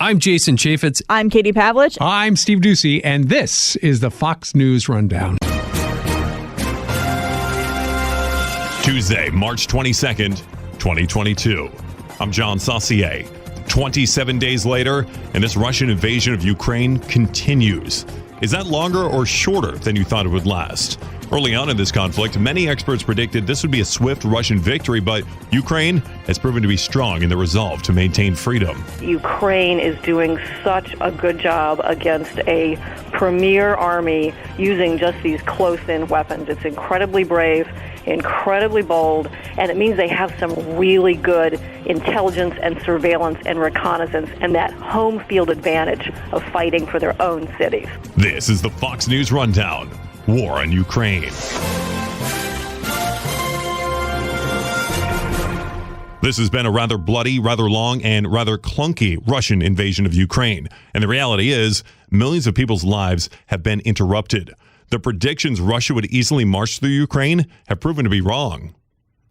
I'm Jason Chaffetz. I'm Katie Pavlich. I'm Steve Ducey, and this is the Fox News Rundown. Tuesday, March 22nd, 2022. I'm John Saucier. 27 days later, and this Russian invasion of Ukraine continues. Is that longer or shorter than you thought it would last? Early on in this conflict, many experts predicted this would be a swift Russian victory, but Ukraine has proven to be strong in the resolve to maintain freedom. Ukraine is doing such a good job against a premier army using just these close-in weapons. It's incredibly brave, incredibly bold, and it means they have some really good intelligence and surveillance and reconnaissance and that home field advantage of fighting for their own cities. This is the Fox News Rundown. War on Ukraine. This has been a rather bloody, rather long, and rather clunky Russian invasion of Ukraine. And the reality is, millions of people's lives have been interrupted. The predictions Russia would easily march through Ukraine have proven to be wrong.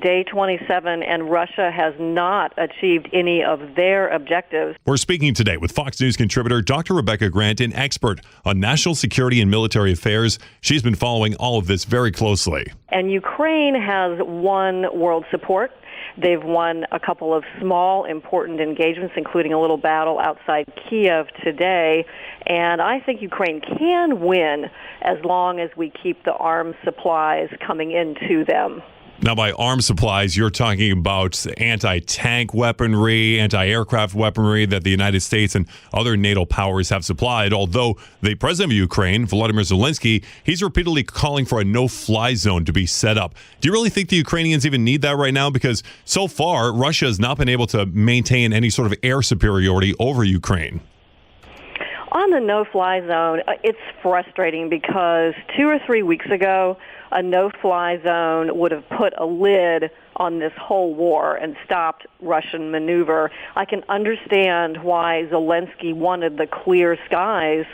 Day 27, and Russia has not achieved any of their objectives. We're speaking today with Fox News contributor Dr. Rebecca Grant, an expert on national security and military affairs. She's been following all of this very closely. And Ukraine has won world support. They've won a couple of small, important engagements, including a little battle outside Kiev today. And I think Ukraine can win as long as we keep the arms supplies coming into them. Now, by arms supplies, you're talking about anti-tank weaponry, anti-aircraft weaponry that the United States and other NATO powers have supplied, although the president of Ukraine, Volodymyr Zelensky, he's repeatedly calling for a no-fly zone to be set up. Do you really think the Ukrainians even need that right now? Because so far, Russia has not been able to maintain any sort of air superiority over Ukraine. On the no-fly zone, it's frustrating because 2 or 3 weeks ago, a no-fly zone would have put a lid on this whole war and stopped Russian maneuver. I can understand why Zelensky wanted the clear skies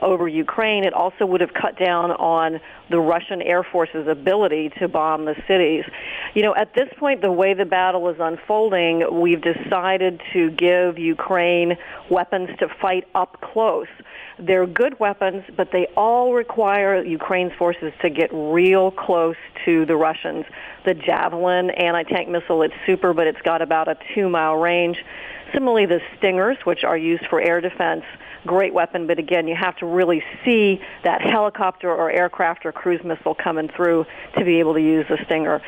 over Ukraine. It also would have cut down on the Russian Air Force's ability to bomb the cities. You know, at this point, the way the battle is unfolding, we've decided to give Ukraine weapons to fight up close. They're good weapons, but they all require Ukraine's forces to get real close to the Russians. The Javelin anti-tank missile, it's super, but it's got about a 2-mile range. Similarly, the Stingers, which are used for air defense, great weapon, but again, you have to really see that helicopter or aircraft or cruise missile coming through to be able to use the Stinger.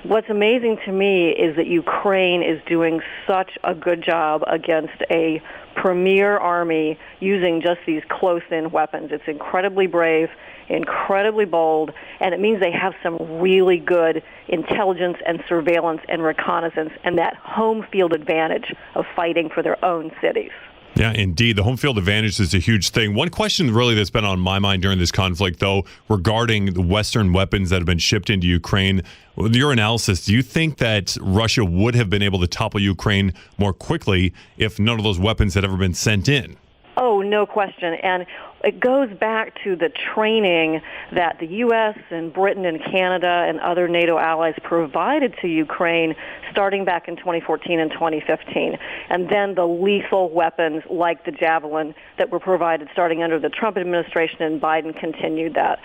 What's amazing to me is that Ukraine is doing such a good job against a premier army using just these close-in weapons. It's incredibly brave, incredibly bold, and it means they have some really good intelligence and surveillance and reconnaissance and that home field advantage of fighting for their own cities. Yeah, indeed. The home field advantage is a huge thing. One question really that's been on my mind during this conflict, though, regarding the Western weapons that have been shipped into Ukraine. With your analysis, do you think that Russia would have been able to topple Ukraine more quickly if none of those weapons had ever been sent in? Oh, no question. And it goes back to the training that the U.S. and Britain and Canada and other NATO allies provided to Ukraine starting back in 2014 and 2015. And then the lethal weapons like the Javelin that were provided starting under the Trump administration, and Biden continued that.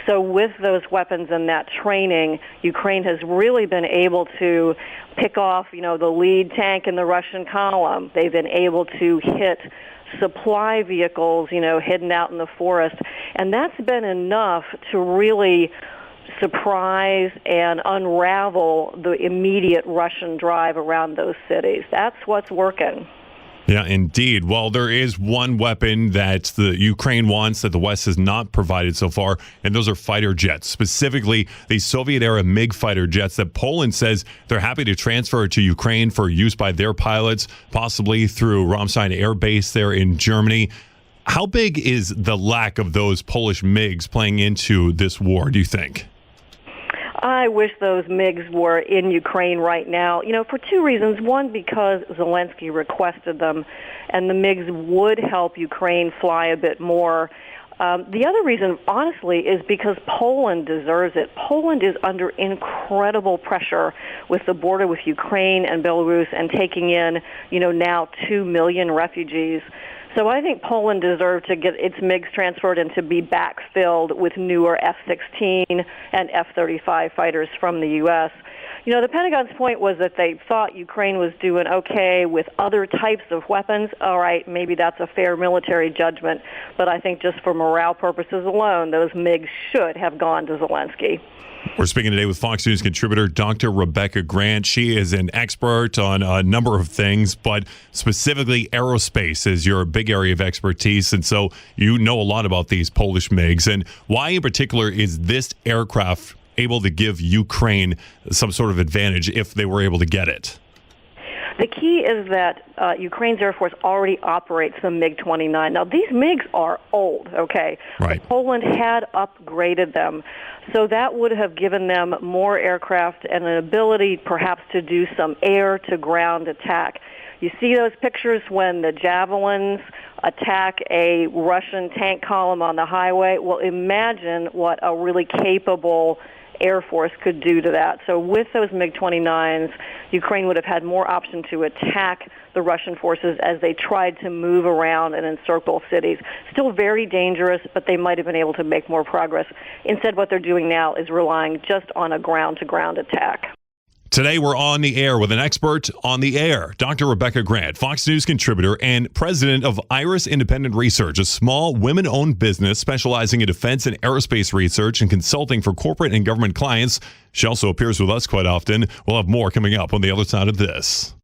So with those weapons and that training, Ukraine has really been able to pick off, the lead tank in the Russian column. They've been able to hit supply vehicles, hidden out in the forest. And that's been enough to really surprise and unravel the immediate Russian drive around those cities. That's what's working. Yeah, indeed. Well, there is one weapon that the Ukraine wants that the West has not provided so far, and those are fighter jets, specifically the Soviet-era MiG fighter jets that Poland says they're happy to transfer to Ukraine for use by their pilots, possibly through Ramstein Air Base there in Germany. How big is the lack of those Polish MiGs playing into this war, do you think? I wish those MiGs were in Ukraine right now, for two reasons. One, because Zelensky requested them, and the MiGs would help Ukraine fly a bit more. The other reason, honestly, is because Poland deserves it. Poland is under incredible pressure with the border with Ukraine and Belarus and taking in, now 2 million refugees. So I think Poland deserved to get its MiGs transferred and to be backfilled with newer F-16 and F-35 fighters from the U.S. You know, the Pentagon's point was that they thought Ukraine was doing okay with other types of weapons. All right, maybe that's a fair military judgment, but I think just for morale purposes alone, those MiGs should have gone to Zelensky. We're speaking today with Fox News contributor Dr. Rebecca Grant. She is an expert on a number of things, but specifically aerospace is your big area of expertise. And so you know a lot about these Polish MiGs. And why in particular is this aircraft able to give Ukraine some sort of advantage if they were able to get it? The key is that Ukraine's Air Force already operates the MiG-29. Now, these MiGs are old, okay? Right. But Poland had upgraded them, so that would have given them more aircraft and an ability perhaps to do some air-to-ground attack. You see those pictures when the Javelins attack a Russian tank column on the highway? Well, imagine what a really capable Air Force could do to that. So with those MiG-29s, Ukraine would have had more option to attack the Russian forces as they tried to move around and encircle cities. Still very dangerous, but they might have been able to make more progress. Instead, what they're doing now is relying just on a ground-to-ground attack. Today, we're on the air with an expert on the air, Dr. Rebecca Grant, Fox News contributor and president of Iris Independent Research, a small women-owned business specializing in defense and aerospace research and consulting for corporate and government clients. She also appears with us quite often. We'll have more coming up on the other side of this.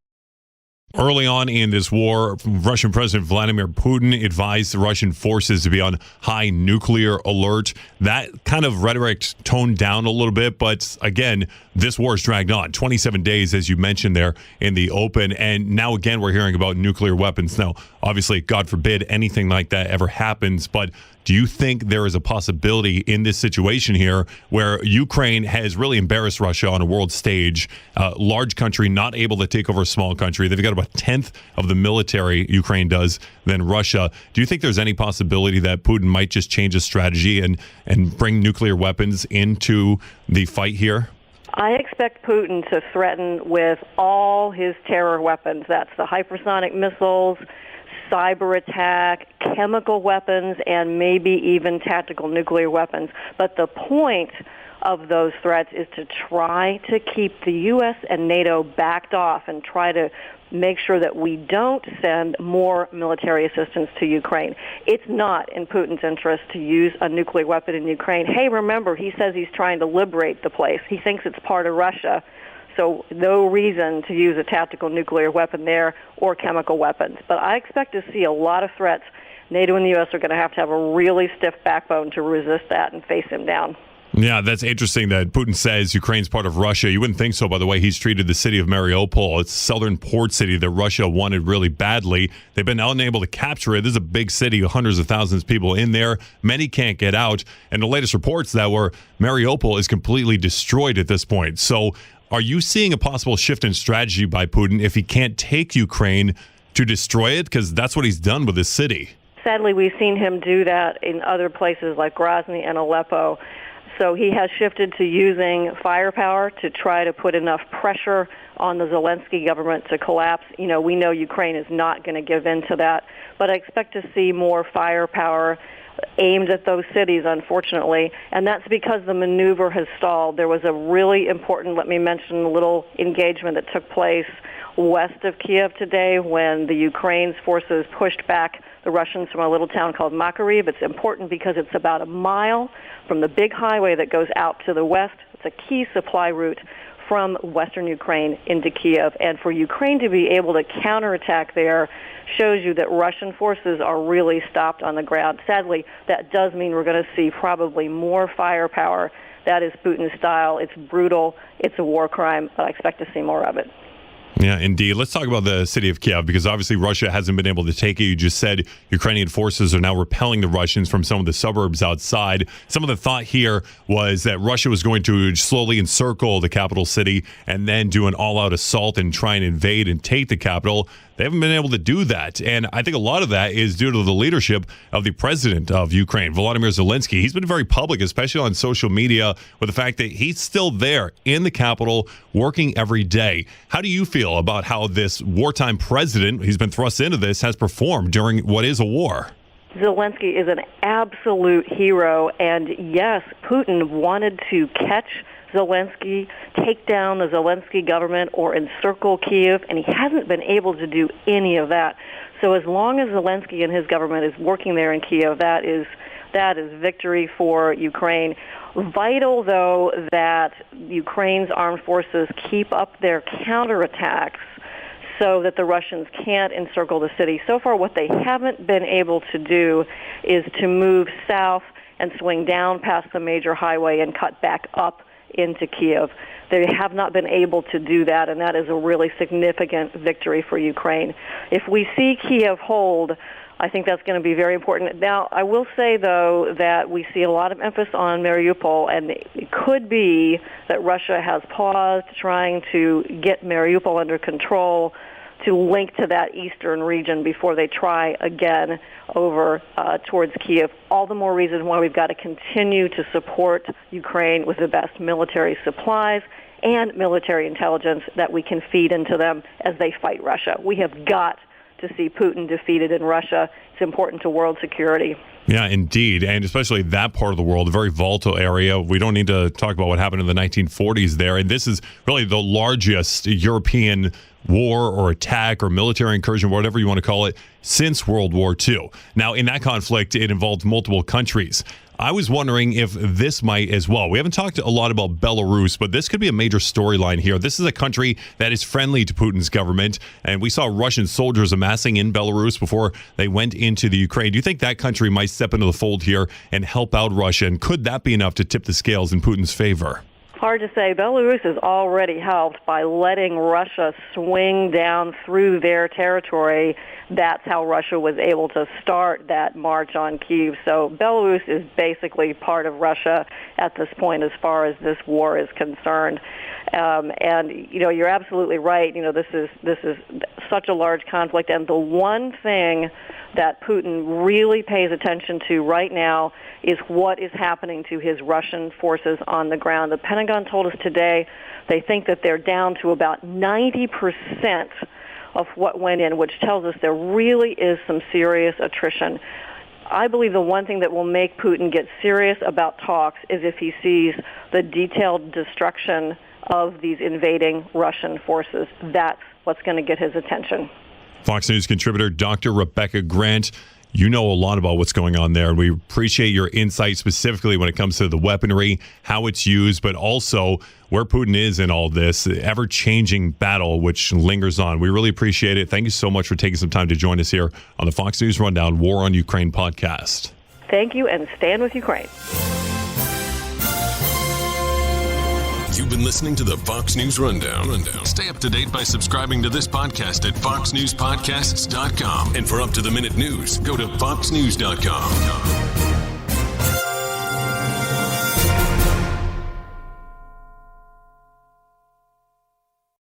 Early on in this war, Russian President Vladimir Putin advised the Russian forces to be on high nuclear alert. That kind of rhetoric toned down a little bit, but again, this war has dragged on. 27 days, as you mentioned there, in the open, and now again we're hearing about nuclear weapons. Now, obviously, God forbid anything like that ever happens, but do you think there is a possibility in this situation here where Ukraine has really embarrassed Russia on a world stage, large country not able to take over a small country? They've got about a tenth of the military Ukraine does than Russia. Do you think there's any possibility that Putin might just change his strategy and bring nuclear weapons into the fight here? I expect Putin to threaten with all his terror weapons. That's the hypersonic missiles, cyber attack, chemical weapons, and maybe even tactical nuclear weapons. But the point of those threats is to try to keep the U.S. and NATO backed off and try to make sure that we don't send more military assistance to Ukraine. It's not in Putin's interest to use a nuclear weapon in Ukraine. Hey, remember, he says he's trying to liberate the place. He thinks it's part of Russia. So no reason to use a tactical nuclear weapon there or chemical weapons. But I expect to see a lot of threats. NATO and the U.S. are going to have a really stiff backbone to resist that and face him down. Yeah, that's interesting that Putin says Ukraine's part of Russia. You wouldn't think so, by the way. He's treated the city of Mariupol. It's a southern port city that Russia wanted really badly. They've been unable to capture it. This is a big city, hundreds of thousands of people in there. Many can't get out. And the latest reports that were Mariupol is completely destroyed at this point. So are you seeing a possible shift in strategy by Putin if he can't take Ukraine to destroy it? Because that's what he's done with this city. Sadly, we've seen him do that in other places like Grozny and Aleppo. So he has shifted to using firepower to try to put enough pressure on the Zelensky government to collapse. You know, we know Ukraine is not going to give in to that, but I expect to see more firepower aimed at those cities, unfortunately, and that's because the maneuver has stalled. There was a really important, let me mention, a little engagement that took place west of Kiev today when the Ukraine's forces pushed back the Russians from a little town called Makariv. It's important because it's about a mile from the big highway that goes out to the west. It's a key supply route from western Ukraine into Kiev. And for Ukraine to be able to counterattack there shows you that Russian forces are really stopped on the ground. Sadly, that does mean we're going to see probably more firepower. That is Putin's style. It's brutal. It's a war crime, but I expect to see more of it. Yeah, indeed. Let's talk about the city of Kiev, because obviously Russia hasn't been able to take it. You just said Ukrainian forces are now repelling the Russians from some of the suburbs outside. Some of the thought here was that Russia was going to slowly encircle the capital city and then do an all-out assault and try and invade and take the capital. they haven't been able to do that. And I think a lot of that is due to the leadership of the president of Ukraine, Volodymyr Zelensky. He's been very public, especially on social media, with the fact that he's still there in the capital working every day. How do you feel about how this wartime president, he's been thrust into this, has performed during what is a war? Zelensky is an absolute hero, and yes, Putin wanted to catch Zelensky, take down the Zelensky government, or encircle Kiev, and he hasn't been able to do any of that. So as long as Zelensky and his government is working there in Kiev, that is victory for Ukraine. Vital, though, that Ukraine's armed forces keep up their counterattacks so that the Russians can't encircle the city. So far, what they haven't been able to do is to move south and swing down past the major highway and cut back up into Kiev. They have not been able to do that, and that is a really significant victory for Ukraine. If we see Kiev hold, I think that's going to be very important. Now, I will say, though, that we see a lot of emphasis on Mariupol, and it could be that Russia has paused trying to get Mariupol under control to link to that eastern region before they try again over towards Kiev. All the more reason why we've got to continue to support Ukraine with the best military supplies and military intelligence that we can feed into them as they fight Russia. We have got to see Putin defeated in Russia. It's important to world security. Yeah, indeed. And especially that part of the world, a very volatile area. We don't need to talk about what happened in the 1940s there. And this is really the largest European war or attack or military incursion, whatever you want to call it, since World War II. Now, in that conflict, it involved multiple countries. I was wondering if this might as well. We haven't talked a lot about Belarus, but this could be a major storyline here. This is a country that is friendly to Putin's government, and we saw Russian soldiers amassing in Belarus before they went into the Ukraine. Do you think that country might step into the fold here and help out Russia, and could that be enough to tip the scales in Putin's favor? Hard to say. Belarus has already helped by letting Russia swing down through their territory. That's how Russia was able to start that march on Kyiv. So Belarus is basically part of Russia at this point as far as this war is concerned. And you're absolutely right. This is such a large conflict, and the one thing that Putin really pays attention to right now is what is happening to his Russian forces on the ground. The Pentagon told us today they think that they're down to about 90% of what went in, which tells us there really is some serious attrition. I believe the one thing that will make Putin get serious about talks is if he sees the detailed destruction of these invading Russian forces. That's what's going to get his attention. Fox News contributor Dr. Rebecca Grant, you know a lot about what's going on there. We appreciate your insight specifically when it comes to the weaponry, how it's used, but also where Putin is in all this ever-changing battle which lingers on. We really appreciate it. Thank you so much for taking some time to join us here on the Fox News Rundown War on Ukraine podcast. Thank you, and stand with Ukraine. You've been listening to the Fox News Rundown. Stay up to date by subscribing to this podcast at foxnewspodcasts.com. And for up-to-the-minute news, go to foxnews.com.